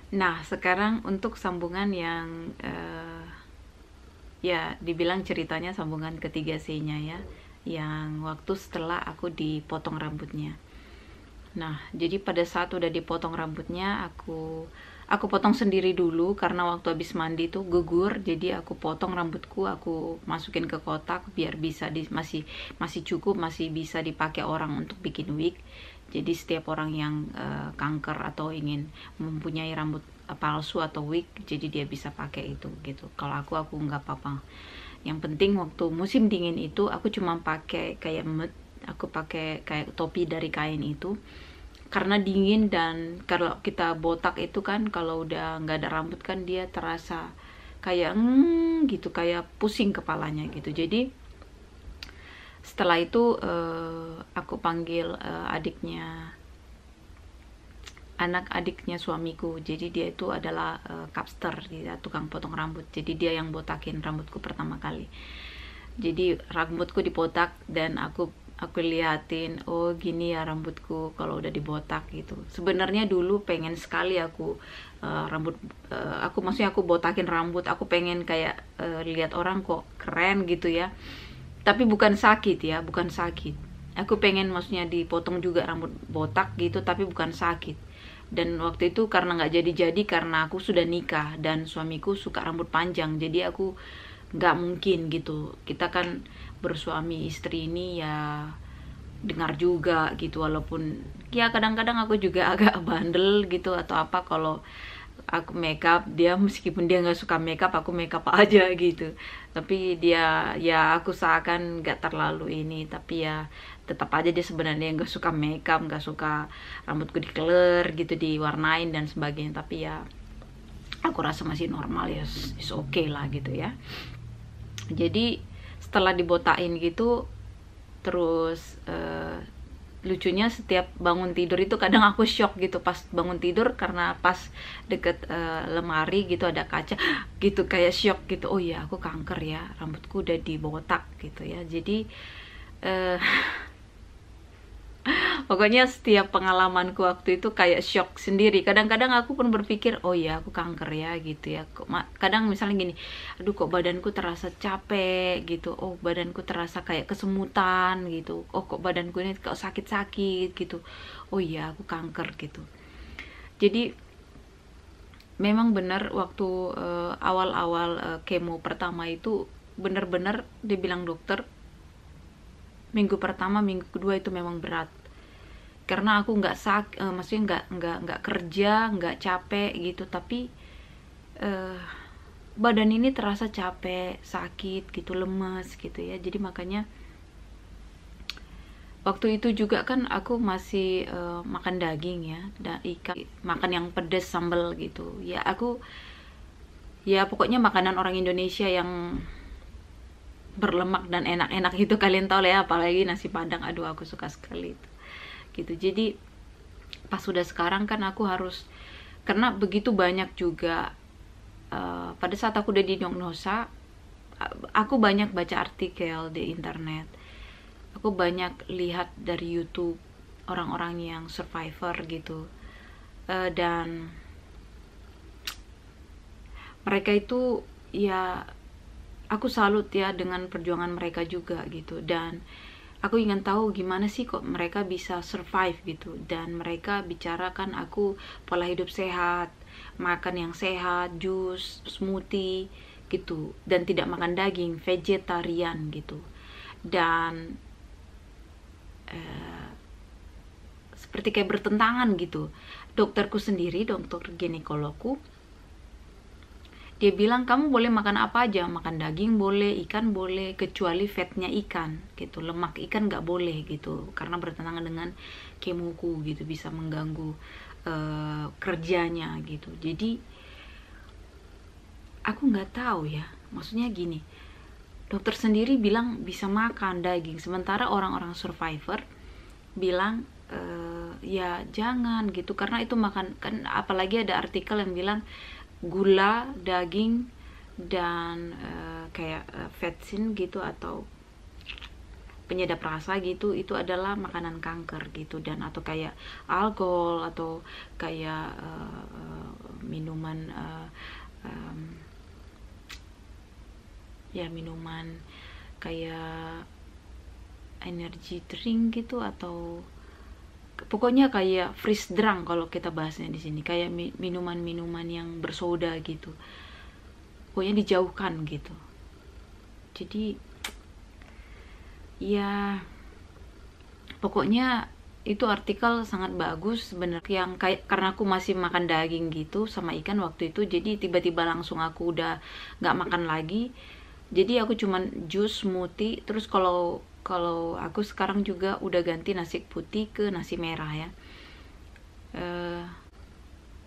Nah, sekarang untuk sambungan yang ya dibilang ceritanya sambungan ketiga C-nya ya, yang waktu setelah aku dipotong rambutnya. Nah, jadi pada saat udah dipotong rambutnya, aku potong sendiri dulu karena waktu habis mandi tuh gugur, jadi aku potong rambutku, aku masukin ke kotak biar bisa masih cukup, masih bisa dipakai orang untuk bikin wig. Jadi setiap orang yang kanker atau ingin mempunyai rambut palsu atau wig, jadi dia bisa pakai itu gitu. Kalau aku nggak apa-apa. Yang penting waktu musim dingin itu aku cuma pakai kayak aku pakai kayak topi dari kain itu karena dingin, dan kalau kita botak itu kan kalau udah nggak ada rambut kan dia terasa kayak gitu, kayak pusing kepalanya gitu. Jadi setelah itu aku panggil anak adiknya suamiku. Jadi dia itu adalah kapster, dia tukang potong rambut. Jadi dia yang botakin rambutku pertama kali. Jadi rambutku dibotak dan aku liatin, oh gini ya rambutku kalau udah dibotak gitu. Sebenarnya dulu pengen sekali aku maksudnya aku botakin rambut, aku pengen kayak lihat orang kok keren gitu ya. Tapi bukan sakit ya, bukan sakit. Aku pengen maksudnya dipotong juga rambut botak gitu, tapi bukan sakit. Dan waktu itu karena nggak jadi-jadi karena aku sudah nikah dan suamiku suka rambut panjang, jadi aku nggak mungkin gitu. Kita kan bersuami istri ini ya dengar juga gitu, walaupun ya kadang-kadang aku juga agak bandel gitu atau apa kalau aku makeup, dia meskipun dia nggak suka makeup aku makeup aja gitu. Tapi dia ya aku seakan nggak terlalu ini, tapi ya tetap aja dia sebenarnya nggak suka makeup, nggak suka rambutku di color gitu, diwarnain dan sebagainya. Tapi ya aku rasa masih normal ya, is okay lah gitu ya. Jadi setelah dibotain gitu, terus lucunya setiap bangun tidur itu kadang aku shock gitu pas bangun tidur, karena pas deket lemari gitu ada kaca gitu, kayak shock gitu, oh ya aku kanker ya, rambutku udah dibotak gitu ya. Jadi eh, pokoknya setiap pengalamanku waktu itu kayak shock sendiri. Kadang-kadang aku pun berpikir, oh ya aku kanker ya gitu ya. Kadang misalnya gini, aduh kok badanku terasa capek gitu. Oh badanku terasa kayak kesemutan gitu. Oh kok badanku ini kok sakit-sakit gitu. Oh iya aku kanker gitu. Jadi memang benar waktu awal-awal kemo pertama itu benar-benar dibilang dokter, minggu pertama minggu kedua itu memang berat karena aku maksudnya nggak kerja, nggak capek gitu, tapi uh, badan ini terasa capek, sakit gitu, lemes gitu ya. Jadi makanya waktu itu juga kan aku masih makan daging ya, dan ikan, makan yang pedes sambal gitu ya. Aku ya pokoknya makanan orang Indonesia yang berlemak dan enak-enak itu kalian tahu lah ya, apalagi nasi padang, aduh aku suka sekali itu gitu. Jadi pas sudah sekarang kan aku harus, karena begitu banyak juga pada saat aku udah didiagnosa, aku banyak baca artikel di internet, aku banyak lihat dari YouTube orang-orang yang survivor gitu. Dan mereka itu ya aku salut ya dengan perjuangan mereka juga gitu. Dan aku ingin tahu gimana sih kok mereka bisa survive gitu. Dan mereka bicarakan aku pola hidup sehat, makan yang sehat, jus, smoothie gitu, dan tidak makan daging, vegetarian gitu. Dan seperti kayak bertentangan gitu. Dokterku sendiri, dokter ginekologku, dia bilang kamu boleh makan apa aja, makan daging boleh, ikan boleh, kecuali fatnya ikan gitu, lemak ikan nggak boleh gitu, karena bertentangan dengan kemoku gitu, bisa mengganggu kerjanya gitu. Jadi aku nggak tahu ya, maksudnya gini, dokter sendiri bilang bisa makan daging, sementara orang-orang survivor bilang ya jangan gitu, karena itu makan kan. Apalagi ada artikel yang bilang gula, daging, dan kayak vetsin gitu atau penyedap rasa gitu, itu adalah makanan kanker gitu. Dan atau kayak alkohol atau kayak minuman ya minuman kayak energy drink gitu, atau pokoknya kayak freeze drink kalau kita bahasnya di sini, kayak minuman-minuman yang bersoda gitu, pokoknya dijauhkan gitu. Jadi ya pokoknya itu artikel sangat bagus sebenarnya, yang kayak karena aku masih makan daging gitu sama ikan waktu itu, jadi tiba-tiba langsung aku udah nggak makan lagi. Jadi aku cuman jus, smoothie, terus kalau aku sekarang juga udah ganti nasi putih ke nasi merah ya.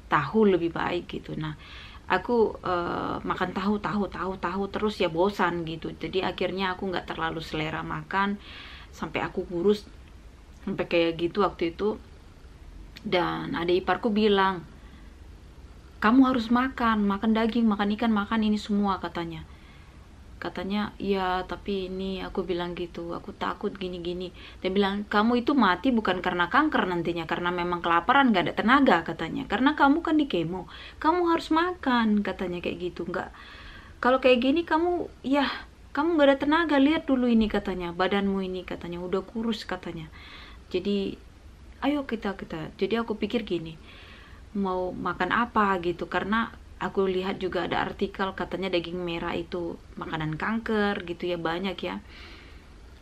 Tahu lebih baik gitu. Nah, aku makan tahu terus ya bosan gitu. Jadi akhirnya aku nggak terlalu selera makan, sampai aku kurus sampai kayak gitu waktu itu. Dan adik iparku bilang, kamu harus makan daging, makan ikan, makan ini semua katanya. Ya tapi ini, aku bilang gitu, aku takut gini-gini. Dia bilang, kamu itu mati bukan karena kanker nantinya, karena memang kelaparan, gak ada tenaga katanya, karena kamu kan di kemo, kamu harus makan katanya kayak gitu. Nggak, kalau kayak gini kamu gak ada tenaga, lihat dulu ini katanya, badanmu ini katanya udah kurus katanya. Jadi ayo kita jadi aku pikir gini, mau makan apa gitu, karena aku lihat juga ada artikel katanya daging merah itu makanan kanker gitu ya, banyak ya.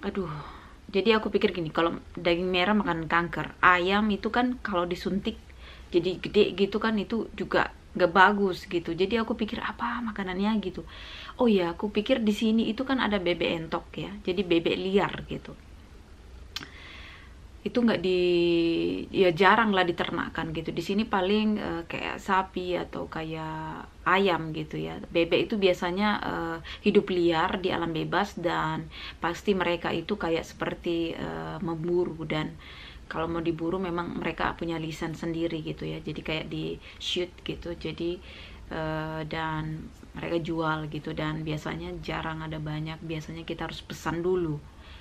Aduh, jadi aku pikir gini, kalau daging merah makanan kanker, ayam itu kan kalau disuntik jadi gede gitu kan, itu juga gak bagus gitu. Jadi aku pikir apa makanannya gitu. Oh ya, aku pikir di sini itu kan ada bebek entok ya, jadi bebek liar gitu. Itu nggak ya jarang lah diternakkan gitu. Di sini paling kayak sapi atau kayak ayam gitu ya. Bebek itu biasanya hidup liar di alam bebas, dan pasti mereka itu kayak seperti memburu, dan kalau mau diburu memang mereka punya lisan sendiri gitu ya. Jadi kayak di shoot gitu. Jadi dan mereka jual gitu, dan biasanya jarang ada banyak. Biasanya kita harus pesan dulu.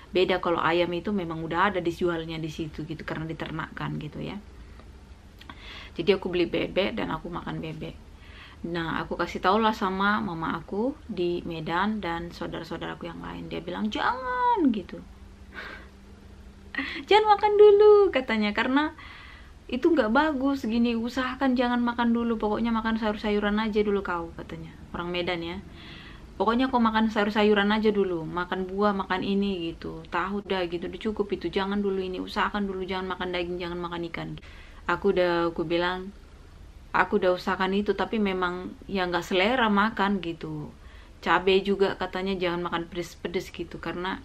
Beda kalau ayam itu memang udah ada dijualnya di situ gitu, karena diternakkan gitu ya. Jadi aku beli bebek dan aku makan bebek. Nah, aku kasih tau lah sama mama aku di Medan dan saudara-saudaraku yang lain. Dia bilang jangan gitu, jangan makan dulu katanya, karena itu nggak bagus gini. Usahakan jangan makan dulu, pokoknya makan sayur-sayuran aja dulu kau katanya, orang Medan ya. Pokoknya kau makan sayur-sayuran aja dulu, makan buah, makan ini gitu, tahu dah gitu, udah cukup itu, jangan dulu ini, usahakan dulu jangan makan daging, jangan makan ikan. Aku bilang, aku udah usahakan itu, tapi memang ya nggak selera makan gitu. Cabai juga katanya jangan makan pedes-pedes gitu, karena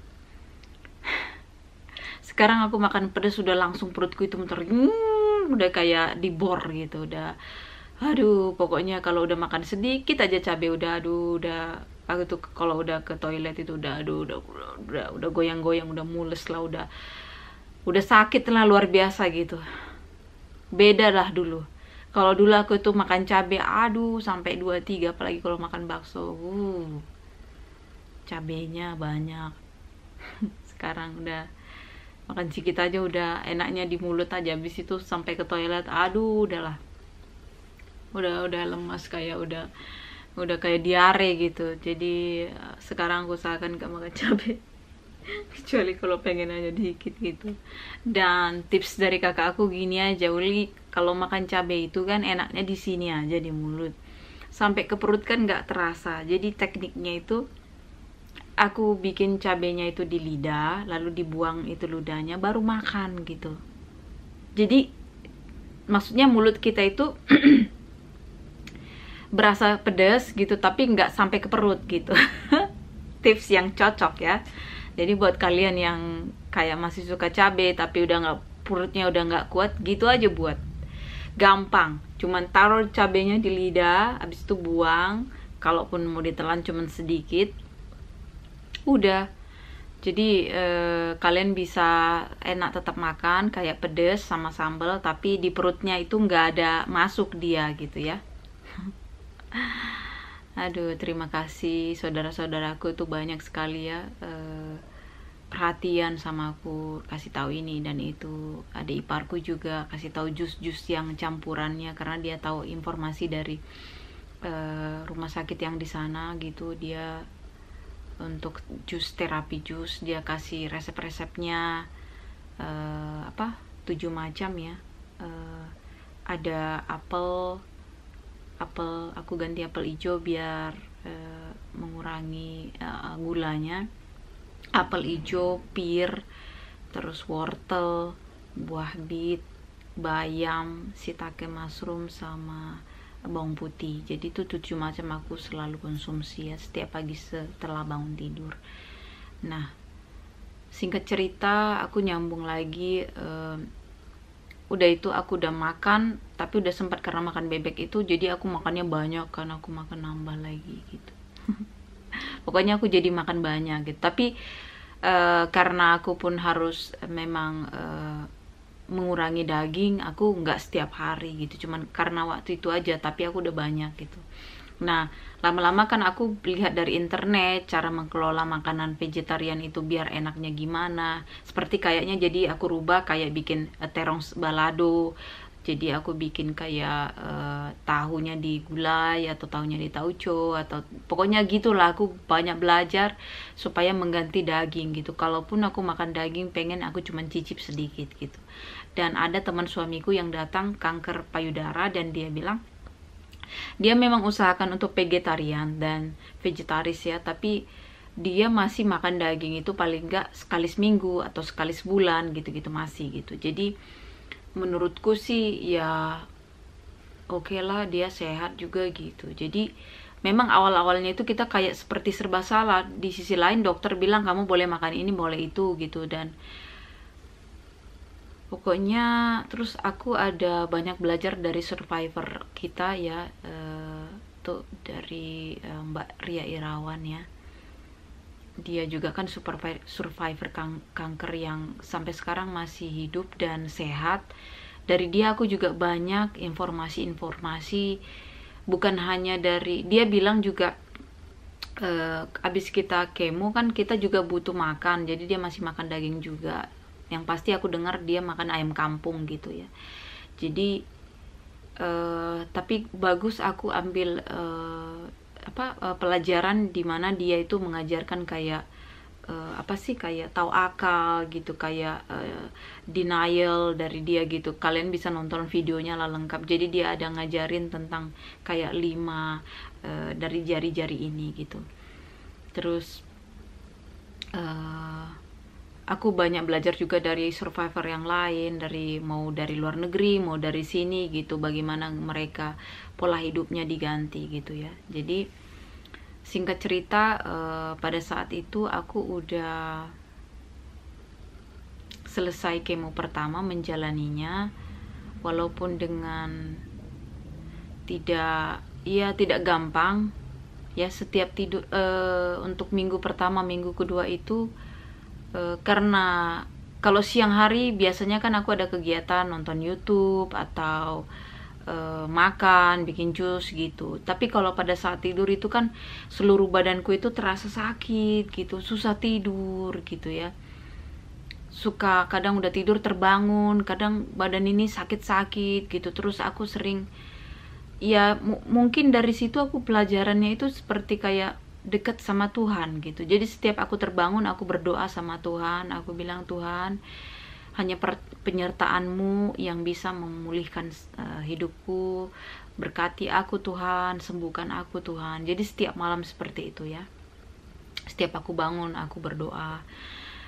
sekarang aku makan pedes udah langsung perutku itu muter, udah kayak dibor gitu, udah aduh. Pokoknya kalau udah makan sedikit aja cabai udah aku tuh kalau udah ke toilet itu udah goyang-goyang, udah mules lah, udah sakit lah luar biasa gitu. Beda lah dulu. Kalau dulu aku tuh makan cabai sampai 2-3, apalagi kalau makan bakso cabenya banyak. Sekarang udah makan sedikit aja udah enaknya di mulut aja, habis itu sampai ke toilet udahlah, udah lemas, kayak udah kayak diare gitu. Jadi sekarang aku usahakan gak makan cabai kecuali kalau pengen aja dikit gitu. Dan tips dari kakak aku gini aja, Uli, kalau makan cabai itu kan enaknya di sini aja, di mulut, sampai ke perut kan nggak terasa. Jadi tekniknya itu aku bikin cabenya itu di lidah, lalu dibuang itu ludahnya, baru makan gitu. Jadi maksudnya mulut kita itu berasa pedas gitu, tapi nggak sampai ke perut gitu. Tips yang cocok ya. Jadi buat kalian yang kayak masih suka cabai tapi udah nggak, perutnya udah nggak kuat gitu aja, buat gampang, cuman taruh cabenya di lidah, habis itu buang, kalaupun mau ditelan cuman sedikit, udah. Jadi kalian bisa enak tetap makan kayak pedas sama sambal, tapi di perutnya itu nggak ada masuk dia gitu ya. Aduh, terima kasih saudara-saudaraku, itu banyak sekali ya perhatian sama aku, kasih tahu ini dan itu. Adik iparku juga kasih tahu jus-jus yang campurannya, karena dia tahu informasi dari rumah sakit yang di sana gitu. Dia untuk jus, terapi jus, dia kasih resep-resepnya, 7 macam ya. Ada apel, aku ganti apel hijau biar mengurangi gulanya. Apel hijau, pir, terus wortel, buah bit, bayam, shiitake mushroom, sama bawang putih. Jadi itu 7 macam aku selalu konsumsi ya setiap pagi setelah bangun tidur. Nah, singkat cerita aku nyambung lagi, udah itu aku udah makan, tapi udah sempat karena makan bebek itu, jadi aku makannya banyak kan, aku makan nambah lagi gitu. Pokoknya aku jadi makan banyak gitu. Tapi karena aku pun harus memang mengurangi daging, aku nggak setiap hari gitu, cuman karena waktu itu aja, tapi aku udah banyak gitu. Nah, lama-lama kan aku lihat dari internet cara mengelola makanan vegetarian itu biar enaknya gimana. Seperti kayaknya jadi aku rubah kayak bikin terong balado. Jadi aku bikin kayak tahunya di gulai atau tahunya di tauco, atau pokoknya gitulah. Aku banyak belajar supaya mengganti daging gitu. Kalaupun aku makan daging, pengen aku cuman cicip sedikit gitu. Dan ada teman suamiku yang datang kanker payudara, dan dia bilang dia memang usahakan untuk vegetarian dan vegetaris ya, tapi dia masih makan daging itu paling enggak sekali seminggu atau sekali sebulan gitu-gitu masih gitu. Jadi menurutku sih ya oke lah, dia sehat juga gitu. Jadi memang awal-awalnya itu kita kayak seperti serba salah. Di sisi lain dokter bilang kamu boleh makan ini, boleh itu gitu. Dan pokoknya terus aku ada banyak belajar dari survivor kita ya, tuh dari Mbak Ria Irawan ya. Dia juga kan survivor kanker yang sampai sekarang masih hidup dan sehat. Dari dia aku juga banyak informasi-informasi, bukan hanya dari dia bilang juga abis kita kemo kan kita juga butuh makan, jadi dia masih makan daging juga. Yang pasti aku dengar dia makan ayam kampung gitu ya. Jadi tapi bagus aku ambil pelajaran di mana dia itu mengajarkan kayak kayak tahu akal gitu, kayak denial dari dia gitu. Kalian bisa nonton videonya lah lengkap. Jadi dia ada ngajarin tentang kayak 5 dari jari-jari ini gitu. Terus aku banyak belajar juga dari survivor yang lain, mau dari luar negeri, mau dari sini gitu, bagaimana mereka pola hidupnya diganti gitu ya. Jadi singkat cerita, pada saat itu aku udah selesai kemo pertama, menjalaninya walaupun dengan tidak gampang ya. Setiap tidur untuk minggu pertama, minggu kedua itu karena kalau siang hari biasanya kan aku ada kegiatan nonton YouTube atau makan, bikin jus gitu. Tapi kalau pada saat tidur itu kan seluruh badanku itu terasa sakit gitu, susah tidur gitu ya. Suka kadang udah tidur terbangun, kadang badan ini sakit-sakit gitu. Terus aku sering ya mungkin dari situ aku pelajarannya itu seperti kayak dekat sama Tuhan gitu. Jadi setiap aku terbangun aku berdoa sama Tuhan, aku bilang Tuhan, hanya penyertaan-Mu yang bisa memulihkan hidupku. Berkati aku Tuhan, sembuhkan aku Tuhan. Jadi setiap malam seperti itu ya. Setiap aku bangun aku berdoa.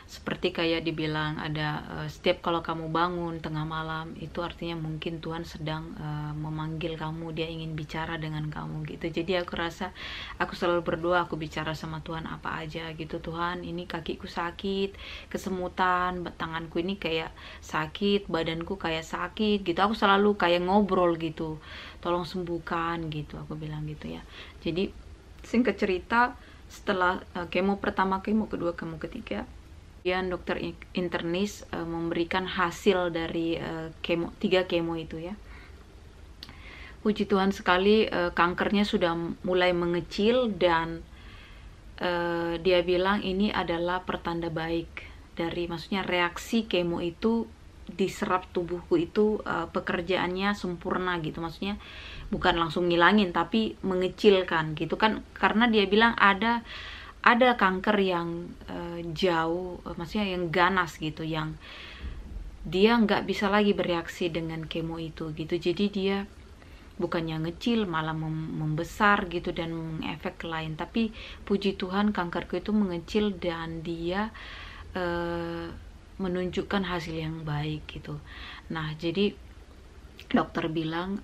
Seperti kayak dibilang ada setiap kalau kamu bangun tengah malam itu artinya mungkin Tuhan sedang memanggil kamu, dia ingin bicara dengan kamu gitu. Jadi aku rasa aku selalu berdoa, aku bicara sama Tuhan apa aja gitu. Tuhan, ini kakiku sakit, kesemutan, tanganku ini kayak sakit, badanku kayak sakit gitu. Aku selalu kayak ngobrol gitu, tolong sembuhkan gitu, aku bilang gitu ya. Jadi singkat cerita, setelah kemo pertama, kemo kedua, kemo ketiga, dokter internis memberikan hasil dari 3 kemo itu ya. Puji Tuhan sekali, kankernya sudah mulai mengecil dan dia bilang ini adalah pertanda baik. dari maksudnya reaksi kemo itu diserap tubuhku itu pekerjaannya sempurna gitu, maksudnya bukan langsung ngilangin tapi mengecilkan gitu kan, karena dia bilang ada kanker yang jauh, maksudnya yang ganas gitu, yang dia nggak bisa lagi bereaksi dengan kemo itu gitu. Jadi dia bukannya ngecil malah membesar gitu dan mengefek lain, tapi puji Tuhan kankerku itu mengecil dan dia menunjukkan hasil yang baik gitu. Nah jadi dokter bilang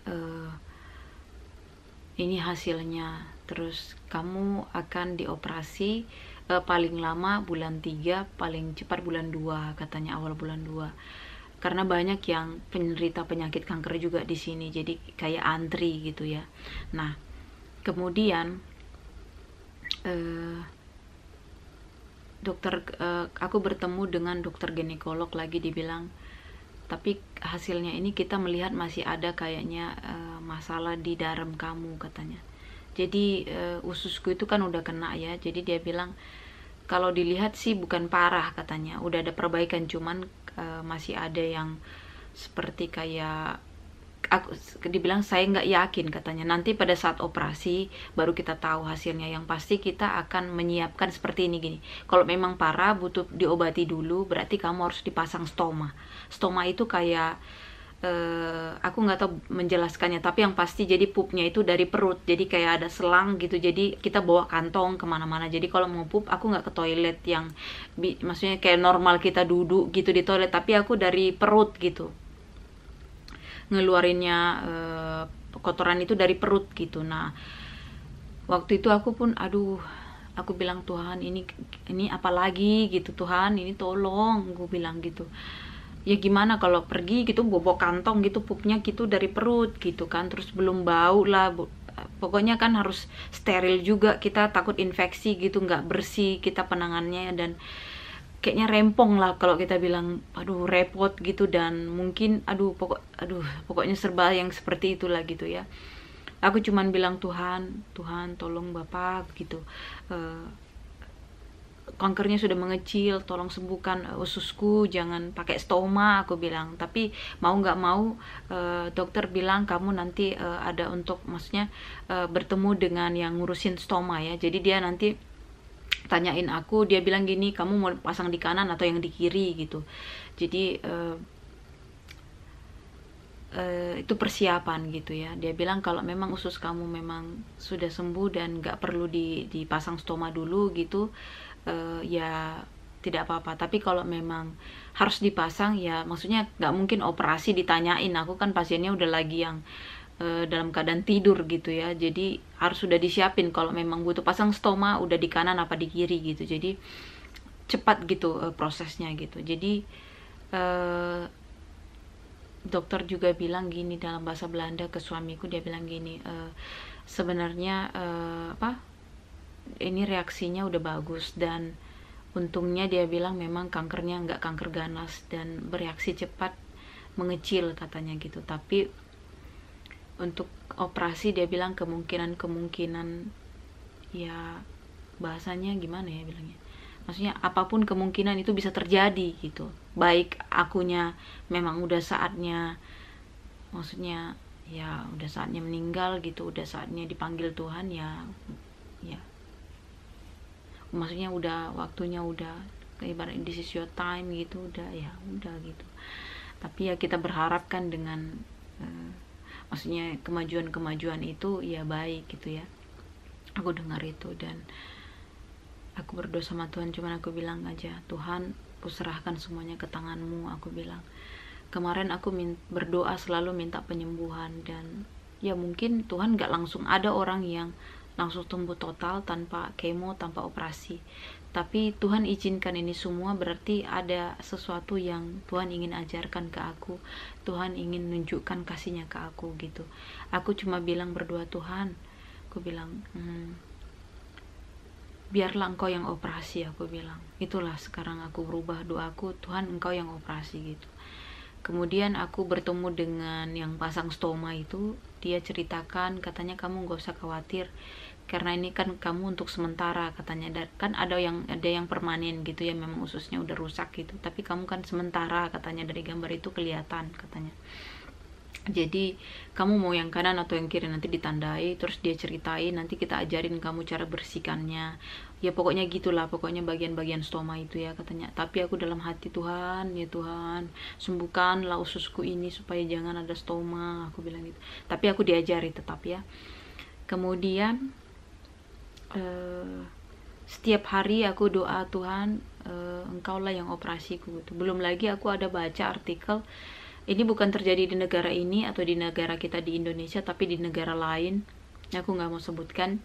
ini hasilnya, terus kamu akan dioperasi paling lama bulan 3, paling cepat bulan 2 katanya, awal bulan 2, karena banyak yang penderita penyakit kanker juga di sini, jadi kayak antri gitu ya. Nah kemudian aku bertemu dengan dokter ginekolog lagi, dibilang tapi hasilnya ini kita melihat masih ada kayaknya masalah di dalam kamu katanya. Jadi ususku itu kan udah kena ya, jadi dia bilang kalau dilihat sih bukan parah katanya, udah ada perbaikan, cuman masih ada yang seperti kayak dibilang saya nggak yakin katanya, nanti pada saat operasi baru kita tahu hasilnya, yang pasti kita akan menyiapkan seperti ini gini, kalau memang parah butuh diobati dulu, berarti kamu harus dipasang stoma. Stoma itu kayak aku nggak tahu menjelaskannya, tapi yang pasti jadi pupnya itu dari perut, jadi kayak ada selang gitu, jadi kita bawa kantong kemana-mana, jadi kalau mau pup aku nggak ke toilet yang maksudnya kayak normal kita duduk gitu di toilet, tapi aku dari perut gitu ngeluarinnya, kotoran itu dari perut gitu. Nah waktu itu aku pun aku bilang Tuhan ini apa lagi gitu, Tuhan ini tolong, gue bilang gitu. Ya gimana kalau pergi gitu bawa kantong gitu pupnya gitu dari perut gitu kan, terus belum bau lah, pokoknya kan harus steril juga, kita takut infeksi gitu, nggak bersih kita penangannya, dan kayaknya rempong lah kalau kita bilang, repot gitu, dan mungkin pokoknya serba yang seperti itulah gitu ya. Aku cuman bilang Tuhan tolong Bapak gitu, kankernya sudah mengecil, tolong sembuhkan ususku, jangan pakai stoma, aku bilang. Tapi mau nggak mau dokter bilang kamu nanti ada untuk maksudnya bertemu dengan yang ngurusin stoma ya, jadi dia nanti tanyain aku, dia bilang gini, kamu mau pasang di kanan atau yang di kiri gitu. Jadi itu persiapan gitu ya. Dia bilang kalau memang usus kamu memang sudah sembuh dan nggak perlu dipasang stoma dulu gitu, ya tidak apa-apa. Tapi kalau memang harus dipasang ya, maksudnya nggak mungkin operasi ditanyain, aku kan pasiennya udah lagi yang dalam keadaan tidur gitu ya, jadi harus sudah disiapin kalau memang butuh pasang stoma udah di kanan apa di kiri gitu, jadi cepat gitu prosesnya gitu. Jadi dokter juga bilang gini dalam bahasa Belanda ke suamiku, dia bilang gini, sebenarnya ini reaksinya udah bagus, dan untungnya dia bilang memang kankernya nggak kanker ganas dan bereaksi cepat, mengecil katanya gitu. Tapi untuk operasi dia bilang kemungkinan ya bahasanya gimana ya bilangnya, maksudnya apapun kemungkinan itu bisa terjadi gitu, baik akunya memang udah saatnya, maksudnya ya udah saatnya meninggal gitu, udah saatnya dipanggil Tuhan ya maksudnya udah waktunya, udah ibarat this is your time gitu, udah gitu. Tapi ya kita berharapkan dengan maksudnya kemajuan itu ya baik gitu ya. Aku dengar itu dan aku berdoa sama Tuhan, cuman aku bilang aja, Tuhan aku serahkan semuanya ke tangan-Mu, aku bilang. Kemarin aku berdoa selalu minta penyembuhan, dan ya mungkin Tuhan gak langsung ada orang yang langsung tumbuh total tanpa kemo, tanpa operasi. Tapi Tuhan izinkan ini semua, berarti ada sesuatu yang Tuhan ingin ajarkan ke aku. Tuhan ingin menunjukkan kasihnya ke aku gitu. Aku cuma bilang berdoa, Tuhan, aku bilang, biarlah Engkau yang operasi, aku bilang. Itulah sekarang aku berubah doaku, Tuhan Engkau yang operasi gitu. Kemudian aku bertemu dengan yang pasang stoma itu, dia ceritakan, katanya kamu gak usah khawatir karena ini kan kamu untuk sementara, katanya. Kan ada yang permanen gitu ya, memang ususnya udah rusak gitu, tapi kamu kan sementara, katanya, dari gambar itu kelihatan, katanya. Jadi kamu mau yang kanan atau yang kiri, nanti ditandai, terus dia ceritain, nanti kita ajarin kamu cara bersihkannya. Ya pokoknya gitulah, pokoknya bagian-bagian stoma itu ya, katanya. Tapi aku dalam hati, Tuhan, ya Tuhan, sembuhkanlah ususku ini supaya jangan ada stoma, aku bilang gitu. Tapi aku diajari tetap ya. Kemudian setiap hari aku doa, Tuhan, engkaulah yang operasiku gitu. Belum lagi aku ada baca artikel, ini bukan terjadi di negara ini atau di negara kita di Indonesia, tapi di negara lain, aku nggak mau sebutkan.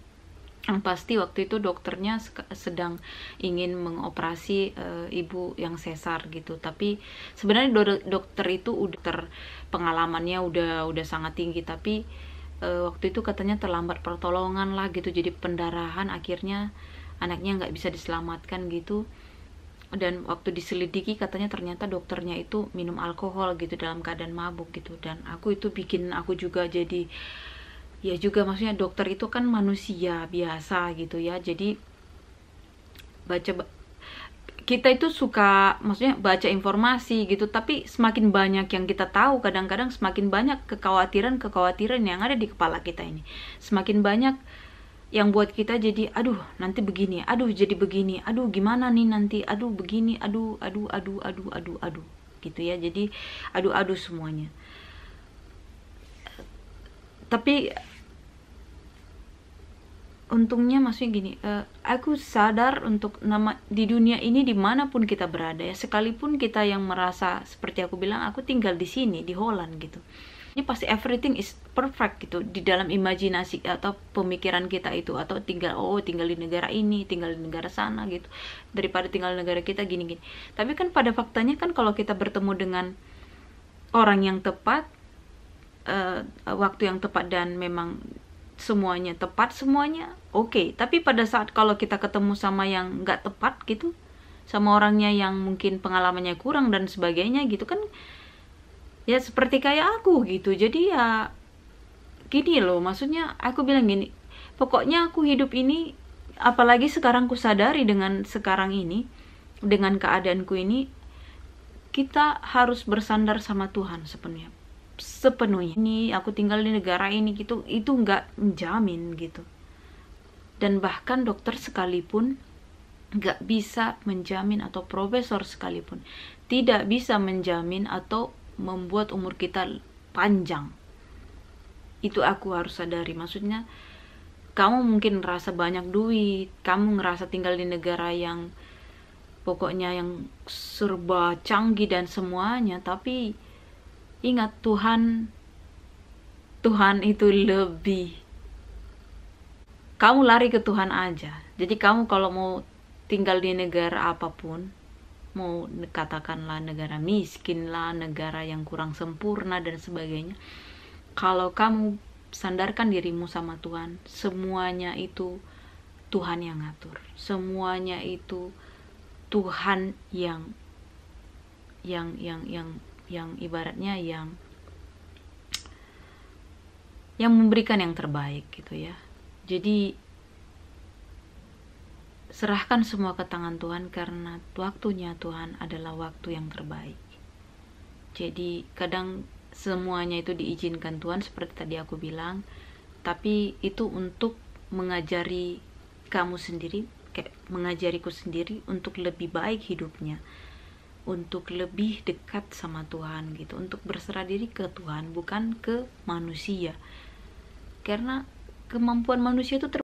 Yang pasti waktu itu dokternya sedang ingin mengoperasi ibu yang sesar gitu, tapi sebenarnya dokter itu udah pengalamannya udah sangat tinggi, tapi waktu itu katanya terlambat pertolongan lah gitu, jadi pendarahan, akhirnya anaknya nggak bisa diselamatkan gitu. Dan waktu diselidiki katanya ternyata dokternya itu minum alkohol gitu dalam keadaan mabuk gitu. Dan aku itu bikin aku juga jadi, ya juga maksudnya dokter itu kan manusia biasa gitu ya, jadi kita itu suka maksudnya baca informasi gitu, tapi semakin banyak yang kita tahu, kadang-kadang semakin banyak kekhawatiran yang ada di kepala kita ini, semakin banyak yang buat kita jadi aduh nanti begini, aduh jadi begini, aduh gimana nih nanti, aduh begini, aduh gitu ya. Jadi aduh semuanya. Tapi untungnya maksudnya gini, aku sadar untuk di dunia ini dimanapun kita berada ya, sekalipun kita yang merasa seperti aku bilang, aku tinggal di sini di Holland gitu, ini pasti everything is perfect gitu di dalam imajinasi atau pemikiran kita itu, atau tinggal di negara ini, tinggal di negara sana gitu, daripada tinggal di negara kita gini-gini. Tapi kan pada faktanya kan kalau kita bertemu dengan orang yang tepat, waktu yang tepat, dan memang semuanya tepat, semuanya oke. Tapi pada saat kalau kita ketemu sama yang nggak tepat gitu, sama orangnya yang mungkin pengalamannya kurang dan sebagainya gitu kan, ya seperti kayak aku gitu. Jadi ya gini loh, maksudnya aku bilang gini, pokoknya aku hidup ini, apalagi sekarang ku sadari dengan sekarang ini, dengan keadaanku ini, kita harus bersandar sama Tuhan sepenuhnya. Ini aku tinggal di negara ini gitu, itu nggak menjamin gitu. Dan bahkan dokter sekalipun nggak bisa menjamin, atau profesor sekalipun tidak bisa menjamin atau membuat umur kita panjang. Itu aku harus sadari. Maksudnya kamu mungkin ngerasa banyak duit, kamu ngerasa tinggal di negara yang pokoknya yang serba canggih dan semuanya, tapi ingat, Tuhan itu lebih. Kamu lari ke Tuhan aja. Jadi kamu kalau mau tinggal di negara apapun, mau katakanlah negara miskin lah, negara yang kurang sempurna dan sebagainya, kalau kamu sandarkan dirimu sama Tuhan, semuanya itu Tuhan yang ngatur. Semuanya itu Tuhan yang ibaratnya yang memberikan yang terbaik gitu ya. Jadi serahkan semua ke tangan Tuhan, karena waktunya Tuhan adalah waktu yang terbaik. Jadi kadang semuanya itu diizinkan Tuhan seperti tadi aku bilang, tapi itu untuk mengajari kamu sendiri, mengajariku sendiri untuk lebih baik hidupnya, untuk lebih dekat sama Tuhan gitu, untuk berserah diri ke Tuhan, bukan ke manusia. Karena kemampuan manusia itu